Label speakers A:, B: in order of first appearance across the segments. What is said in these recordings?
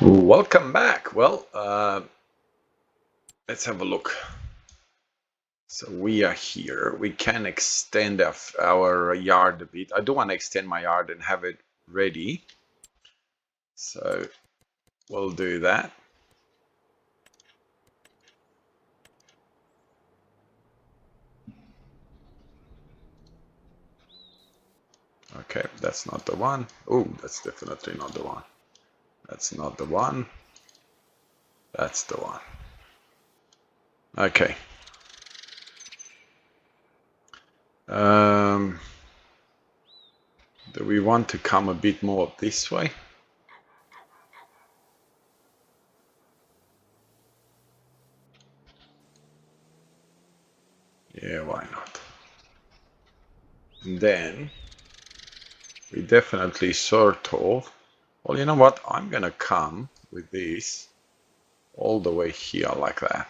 A: Welcome back. Well, let's have a look. So we are here. We can extend our yard a bit. I do want to extend my yard and have it ready. So we'll do that. Okay, that's not the one. Oh, that's definitely not the one. That's not the one. That's the one. Okay. Do we want to come a bit more this way? Yeah, why not? And then we definitely sort of, well, you know what? I'm gonna come with this all the way here like that.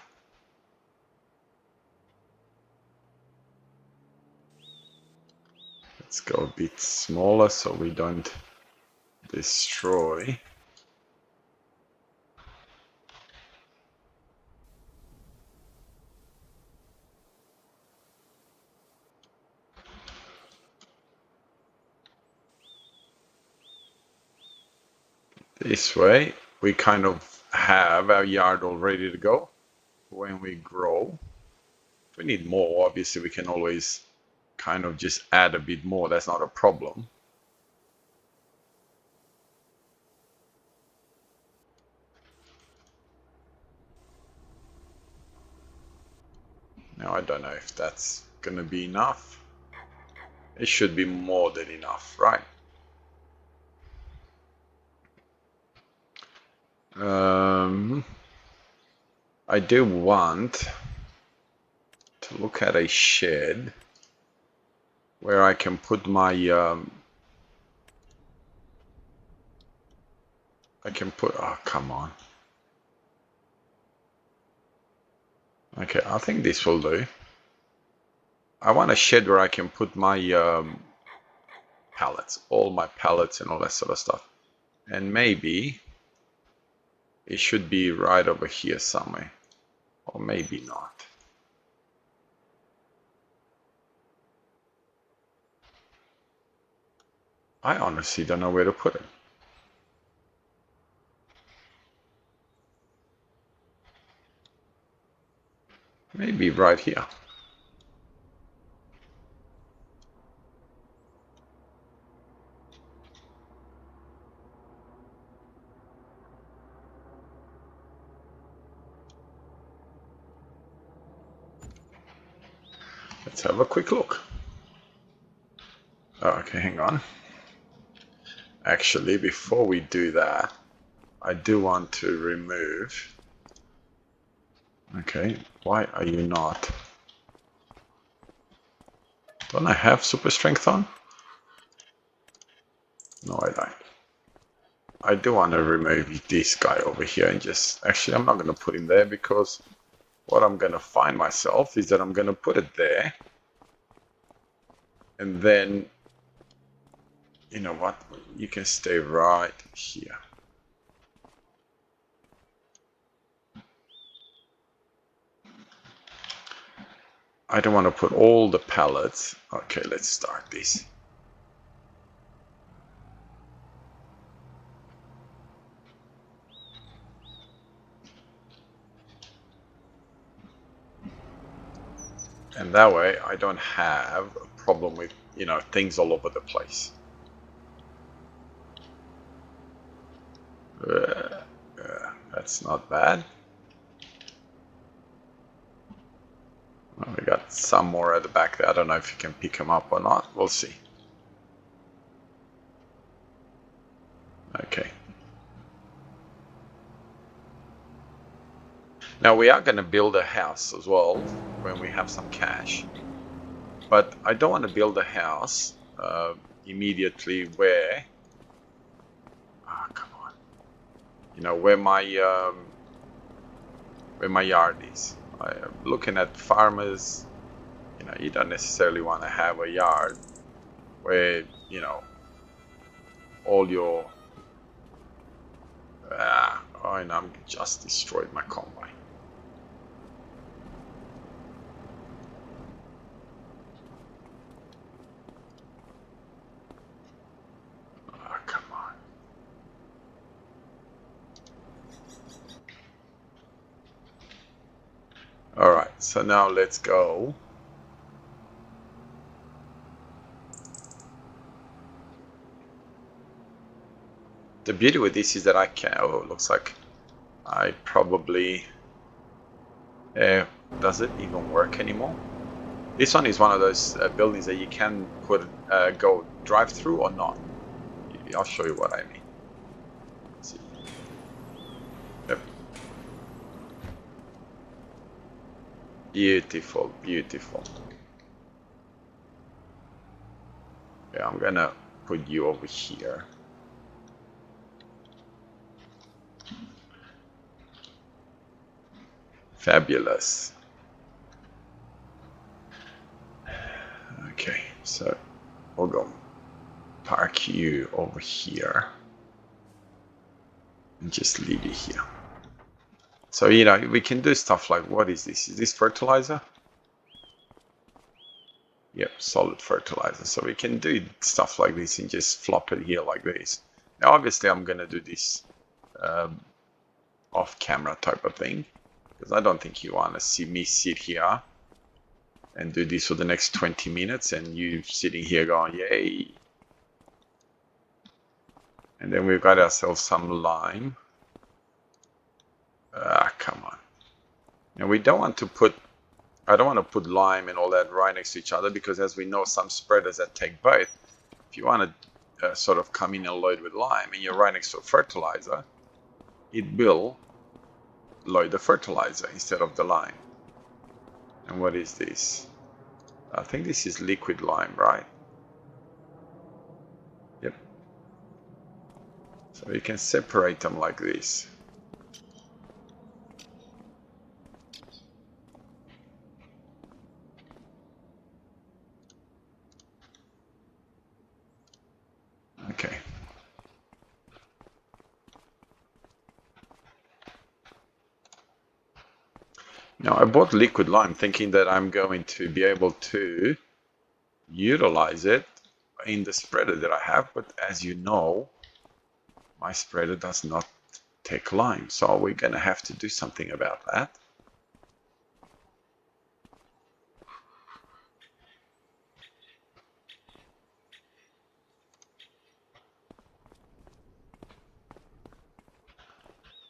A: Let's go a bit smaller so we don't destroy. This way we kind of have our yard all ready to go when we grow. If we need more, obviously we can always kind of just add a bit more. That's not a problem. Now I don't know if that's gonna be enough. It should be more than enough, right? I do want to look at a shed where I can put my oh, come on. Okay, I think this will do. I want a shed where I can put my pallets, all my pallets and all that sort of stuff. And maybe it should be right over here somewhere, or maybe not. I honestly don't know where to put it. Maybe right here. Let's have a quick look. Oh, okay, hang on. Actually, before we do that, I do want to remove. Okay, why are you not? Don't I have super strength on? No, I don't. I do want to remove this guy over here and just, actually I'm not going to put him there because what I'm going to find myself is that I'm going to put it there. And then, you know what, you can stay right here. I don't want to put all the pallets. Okay, let's start this. And that way I don't have a problem with, you know, things all over the place. That's not bad. Well, we got some more at the back there. I don't know if you can pick them up or not. We'll see. Okay. Now we are going to build a house as well when we have some cash. But I don't want to build a house immediately where... Oh, come on. You know, where my yard is. I am looking at farmers. You know, you don't necessarily want to have a yard where, you know, all your combine. I'm just destroyed my combine. Oh, come on. All right, so now let's go. The beauty with this is that I can, oh, it looks like I probably, does it even work anymore? This one is one of those buildings that you can put, go drive through or not. I'll show you what I mean. Let's see. Yep. Beautiful, beautiful. Yeah, I'm gonna put you over here. Fabulous. Okay, so we'll go park you over here and just leave you here. So, you know, we can do stuff like, what is this? Is this fertilizer? Yep, solid fertilizer. So we can do stuff like this and just flop it here like this. Now, obviously, I'm going to do this off-camera type of thing, because I don't think you want to see me sit here and do this for the next 20 minutes and you sitting here going, yay. And then we've got ourselves some lime. Come on. Now, we don't want to put, I don't want to put lime and all that right next to each other, because as we know, some spreaders that take both, if you want to sort of come in and load with lime and you're right next to a fertilizer, it will load the fertilizer instead of the lime. And what is this? I think this is liquid lime, right? Yep. So you can separate them like this. Okay. Now, I bought liquid lime thinking that I'm going to be able to utilize it in the spreader that I have, but as you know, my spreader does not take lime, so we're going to have to do something about that.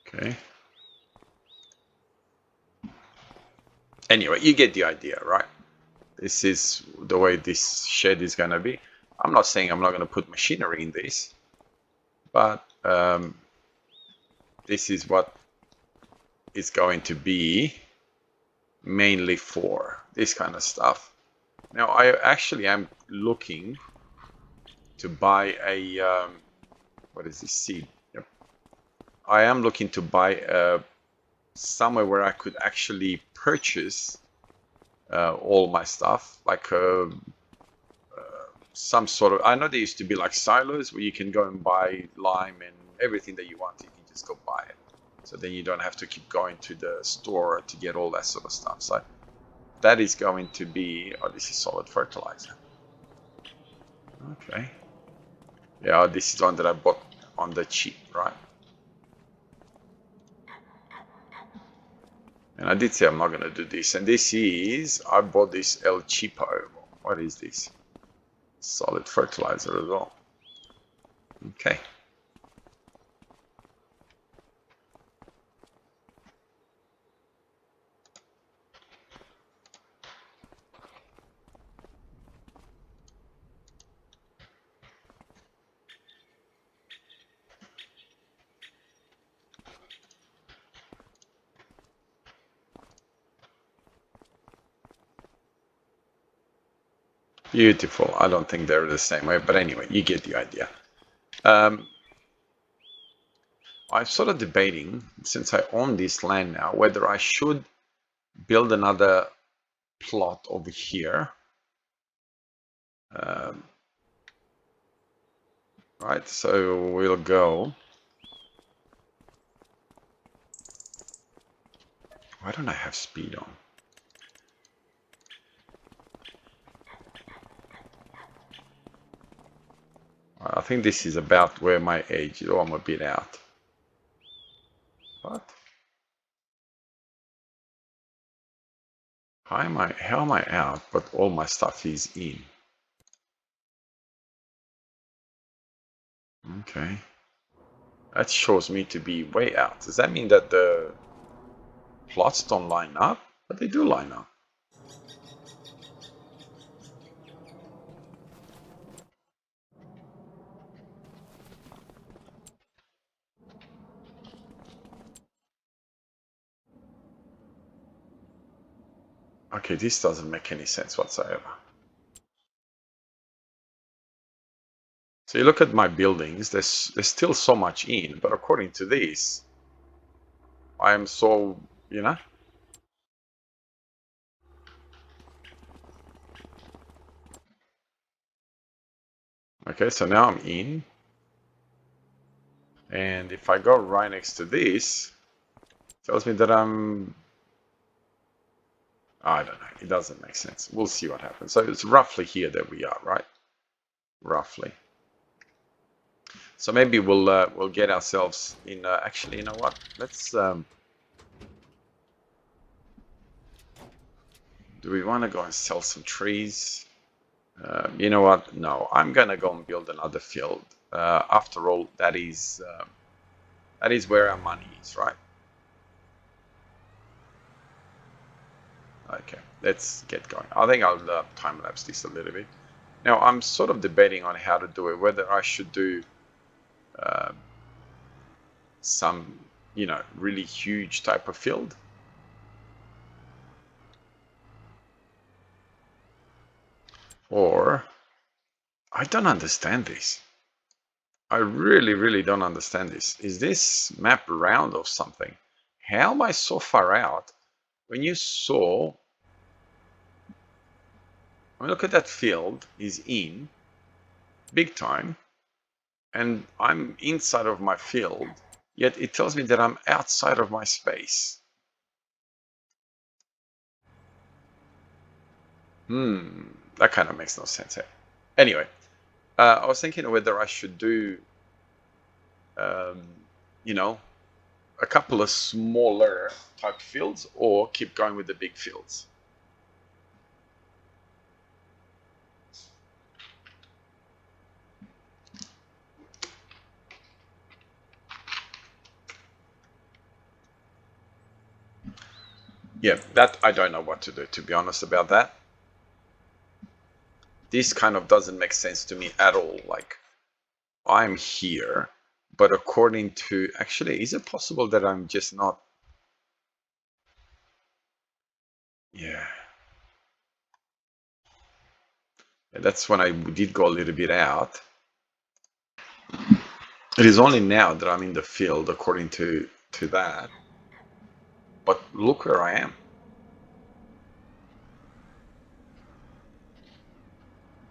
A: Okay. Anyway, you get the idea, right? This is the way this shed is going to be. I'm not saying I'm not going to put machinery in this, but this is what it's going to be mainly for, this kind of stuff. Now, I actually am looking to buy a, what is this, seed? Yep. I am looking to buy somewhere where I could actually purchase all my stuff, like some sort of, I know there used to be like silos where you can go and buy lime and everything that you want, you can just go buy it. So then you don't have to keep going to the store to get all that sort of stuff. So that is going to be, oh, this is solid fertilizer. Okay. Yeah, this is one that I bought on the cheap, right? And I did say I'm not going to do this. And this is, I bought this El Cheapo. What is this? Solid fertilizer as well. Okay. Beautiful. I don't think they're the same way, but anyway, you get the idea. I'm sort of debating, since I own this land now, whether I should build another plot over here. Right, so we'll go Why don't I have speed on? I think this is about where my age is. Oh, I'm a bit out. What? How am I out, but all my stuff is in? Okay. That shows me to be way out. Does that mean that the plots don't line up? But they do line up. Okay, this doesn't make any sense whatsoever. So you look at my buildings, there's still so much in, but according to this, I am so, you know? Okay, so now I'm in. And if I go right next to this, it tells me that I don't know. It doesn't make sense. We'll see what happens. So it's roughly here that we are, right? Roughly. So maybe we'll get ourselves in. Actually, you know what? Let's. Do we want to go and sell some trees? You know what? No, I'm gonna go and build another field. After all, that is where our money is, right? Okay, let's get going. I think I'll time lapse this a little bit. Now I'm sort of debating on how to do it. Whether I should do some, you know, really huge type of field, or I don't understand this. I really, really don't understand this. Is this map round or something? How am I so far out? When you saw, I mean, look at that field is in big time, and I'm inside of my field, yet it tells me that I'm outside of my space. That kind of makes no sense. Eh? Anyway, I was thinking whether I should do, um, you know, a couple of smaller type fields or keep going with the big fields. Yeah, that I don't know what to do, to be honest about that. This kind of doesn't make sense to me at all. Like, I'm here, but according to, actually, is it possible that I'm just not? Yeah. And that's when I did go a little bit out. It is only now that I'm in the field according to that. But look where I am.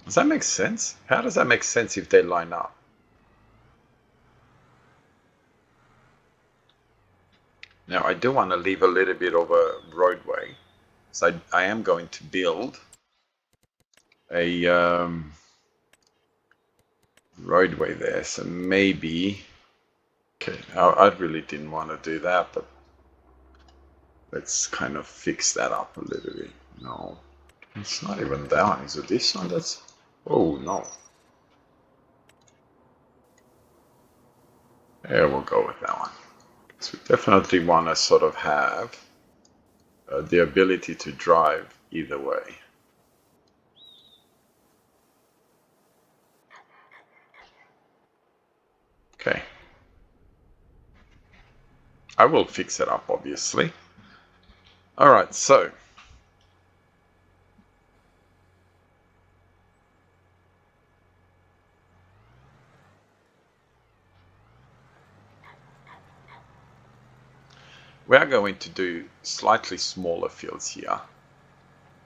A: Does that make sense? How does that make sense if they line up? Now, I do want to leave a little bit of a roadway. So I am going to build a roadway there. So maybe, okay, I really didn't want to do that, but let's kind of fix that up a little bit. No, it's not even that one. Is it this one? That's, oh no. Yeah, we'll go with that one. So we definitely want to sort of have the ability to drive either way. Okay. I will fix it up, obviously. All right, so we are going to do slightly smaller fields here.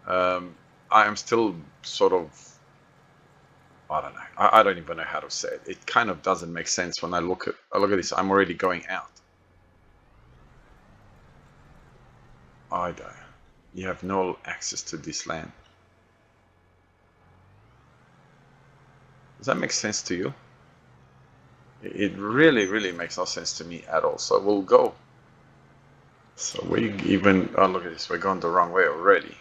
A: I am still sort of, I don't know. I don't even know how to say it. It kind of doesn't make sense when I look at this. I'm already going out. either. You have no access to this land. Does that make sense to you? It really, really makes no sense to me at all. So we'll go. So we even, oh look at this, we're going the wrong way already.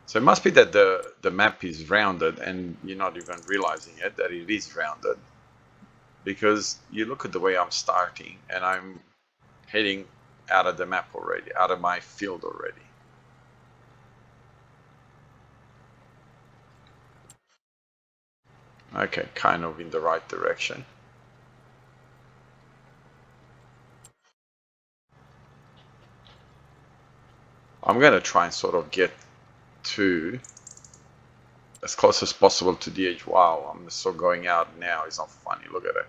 A: So it must be that the map is rounded and you're not even realizing it, that it is rounded. Because you look at the way I'm starting and I'm heading out of the map already, out of my field already. Okay, kind of in the right direction. I'm gonna try and sort of get to as close as possible to the edge. Wow, I'm so going out now. It's not funny. Look at it.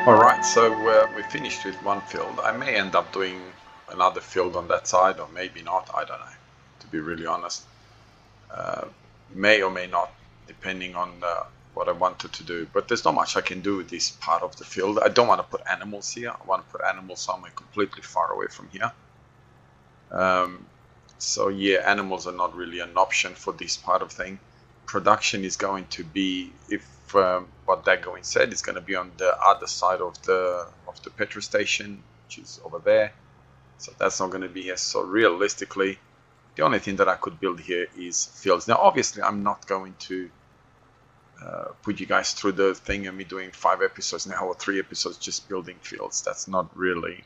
A: Alright, so we finished with one field. I may end up doing another field on that side, or maybe not, I don't know, to be really honest. May or may not, depending on what I wanted to do. But there's not much I can do with this part of the field. I don't want to put animals here. I want to put animals somewhere completely far away from here. So yeah, animals are not really an option for this part of thing. Production is going to be, if what Daggerwin said, is going to be on the other side of the petrol station, which is over there. So that's not going to be here. So realistically, the only thing that I could build here is fields. Now, obviously, I'm not going to put you guys through the thing and me doing 5 episodes now or 3 episodes just building fields. That's not really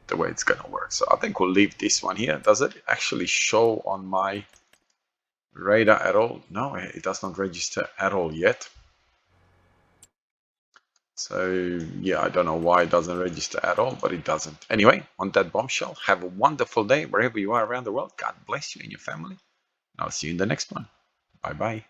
A: the way it's gonna work. So I think we'll leave this one here. Does it actually show on my radar at all? No, it does not register at all yet. So yeah, I don't know why it doesn't register at all, but it doesn't. Anyway, on that bombshell, have a wonderful day wherever you are around the world. God bless you and your family. I'll see you in the next one. Bye bye.